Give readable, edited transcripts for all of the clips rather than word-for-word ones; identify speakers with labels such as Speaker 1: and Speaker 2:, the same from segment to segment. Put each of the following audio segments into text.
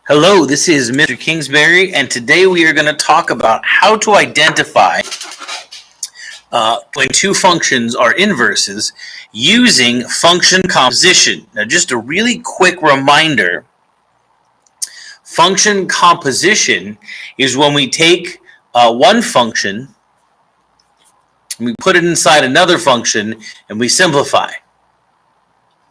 Speaker 1: Hello, this is Mr. Kingsbury, and today we are going to talk about how to identify when two functions are inverses using function composition. Now, just a really quick reminder, function composition is when we take one function and we put it inside another function and we simplify.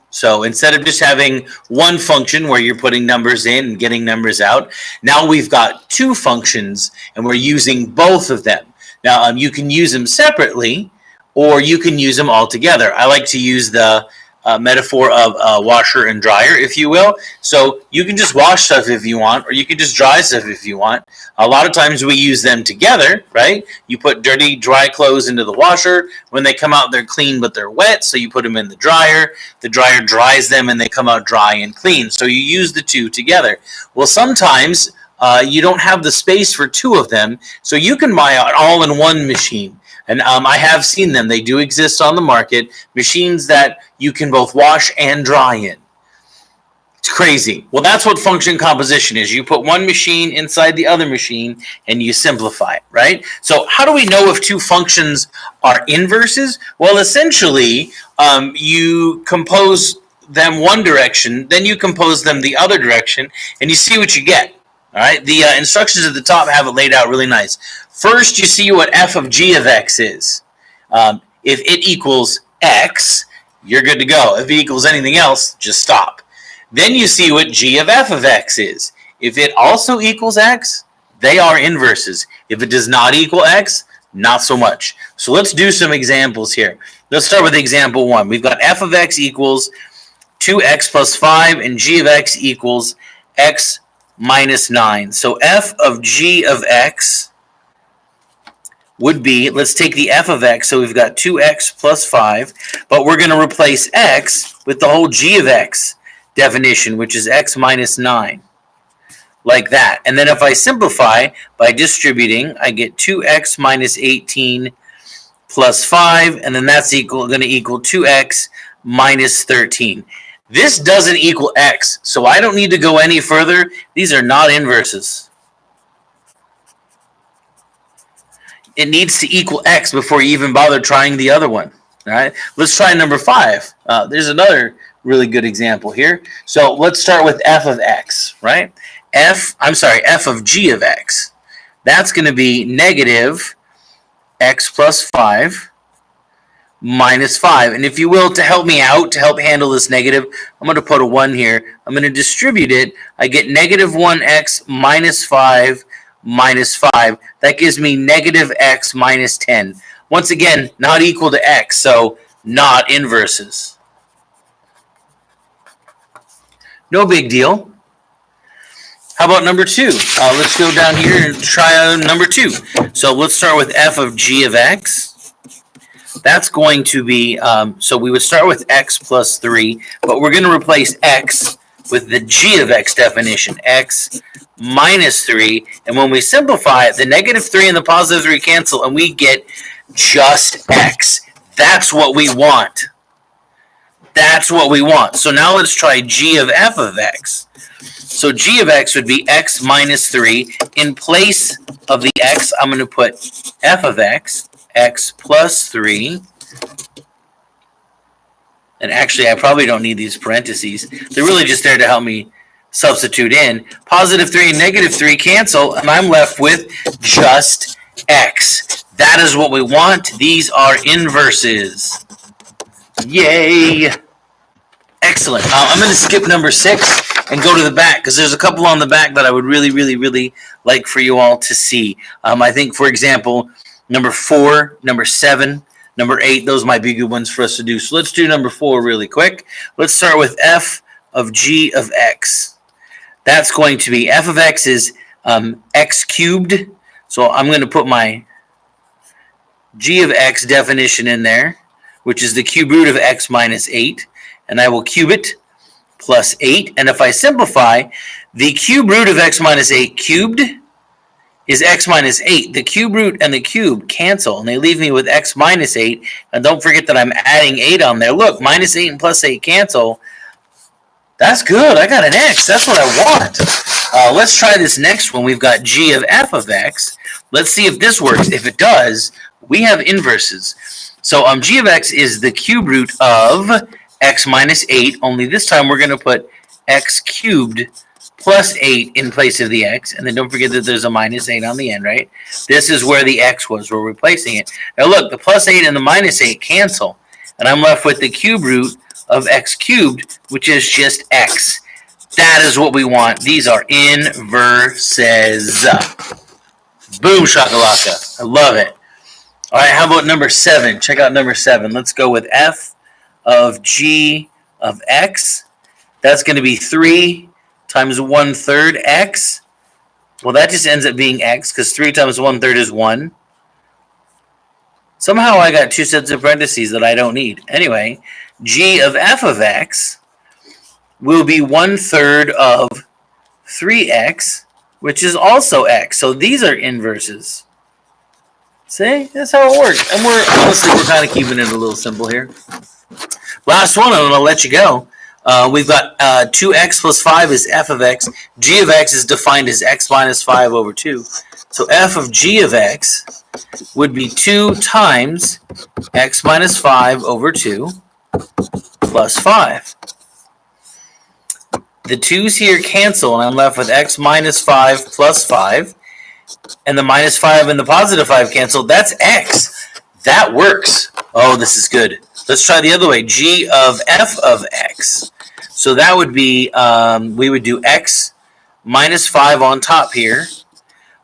Speaker 1: So instead of just having one function where you're putting numbers in and getting numbers out, now we've got two functions and we're using both of them. Now you can use them separately or you can use them all together. I like to use the metaphor of washer and dryer, if you will. So you can just wash stuff if you want, or you can just dry stuff if you want. A lot of times we use them together, right? You put dirty, dry clothes into the washer. When they come out, they're clean, but they're wet, so you put them in the dryer. The dryer dries them, and they come out dry and clean. So you use the two together. Well, sometimes you don't have the space for two of them, so you can buy an all-in-one machine. And I have seen them. They do exist on the market. Machines that you can both wash and dry in. It's crazy. Well, that's what function composition is. You put one machine inside the other machine and you simplify it, right? So how do we know if two functions are inverses? Well, essentially, you compose them one direction, then you compose them the other direction, and you see what you get. All right, the instructions at the top have it laid out really nice. First, you see what f of g of x is. If it equals x, you're good to go. If it equals anything else, just stop. Then you see what g of f of x is. If it also equals x, they are inverses. If it does not equal x, not so much. So let's do some examples here. Let's start with example 1. We've got f of x equals 2x plus 5, and g of x equals x minus 9. So f of g of x would be, let's take the f of x, so we've got 2x plus 5, but we're going to replace x with the whole g of x definition, which is x minus 9, like that. And then if I simplify by distributing, I get 2x minus 18 plus 5, and then that's going to equal 2x minus 13. This doesn't equal x, so I don't need to go any further. These are not inverses. It needs to equal x before you even bother trying the other one. All right, let's try number 5. There's another really good example here. So let's start with f of x, right? f of g of x. That's going to be negative x plus 5 minus 5. And if you will, to help me out, to help handle this negative, I'm going to put a 1 here. I'm going to distribute it. I get negative 1x minus 5 minus 5. That gives me negative x minus 10. Once again, not equal to x, so not inverses. No big deal. How about number 2? Let's go down here and try number 2. So let's start with f of g of x. That's going to be, so we would start with x plus 3, but we're going to replace x with the g of x definition, x minus 3. And when we simplify it, the negative 3 and the positive 3 cancel, and we get just x. That's what we want. That's what we want. So now let's try g of f of x. So g of x would be x minus 3. In place of the x, I'm going to put f of x, x plus 3. And actually, I probably don't need these parentheses. They're really just there to help me substitute in. Positive 3 and negative 3 cancel, and I'm left with just x. That is what we want. These are inverses. Yay! Excellent. I'm going to skip number 6 and go to the back, because there's a couple on the back that I would really like for you all to see. I think, for example, number 4, number 7, number 8, those might be good ones for us to do. So let's do number 4 really quick. Let's start with f of g of x. That's going to be, f of x is x cubed. So I'm going to put my g of x definition in there, which is the cube root of x minus 8. And I will cube it plus 8. And if I simplify, the cube root of x minus 8 cubed is x minus 8. The cube root and the cube cancel, and they leave me with x minus 8. And don't forget that I'm adding 8 on there. Look, minus 8 and plus 8 cancel. That's good. I got an x. That's what I want. Let's try this next one. We've got g of f of x. Let's see if this works. If it does, we have inverses. So g of x is the cube root of x minus 8, only this time we're going to put x cubed plus 8 in place of the x. And then don't forget that there's a minus 8 on the end, right? This is where the x was. We're replacing it. Now look, the plus 8 and the minus 8 cancel. And I'm left with the cube root of x cubed, which is just x. That is what we want. These are inverses. Boom shakalaka. I love it. All right, how about number 7? Check out number 7. Let's go with f of g of x. That's going to be 3 times 1/3 x. Well, that just ends up being x because 3 times 1/3 is 1. Somehow I got 2 sets of parentheses that I don't need. Anyway, g of f of x will be 1/3 of 3x, which is also x. So these are inverses. See? That's how it works. And we're kind of keeping it a little simple here. Last one, and I'm going to let you go. We've got 2x plus 5 is f of x. G of x is defined as x minus 5 over 2. So f of g of x would be 2 times x minus 5 over 2 plus 5. The 2's here cancel, and I'm left with x minus 5 plus 5. And the minus 5 and the positive 5 cancel. That's x. That works. Oh, this is good. Let's try the other way. G of f of x. So that would be, we would do x minus 5 on top here.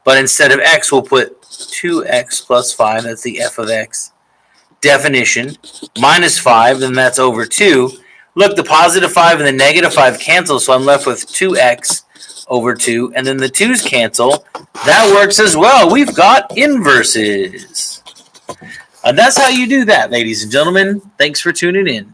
Speaker 1: But instead of x, we'll put 2x plus 5. That's the f of x definition. Minus 5, then that's over 2. Look, the positive 5 and the negative 5 cancel, so I'm left with 2x over 2. And then the 2's cancel. That works as well. We've got inverses. And that's how you do that, ladies and gentlemen. Thanks for tuning in.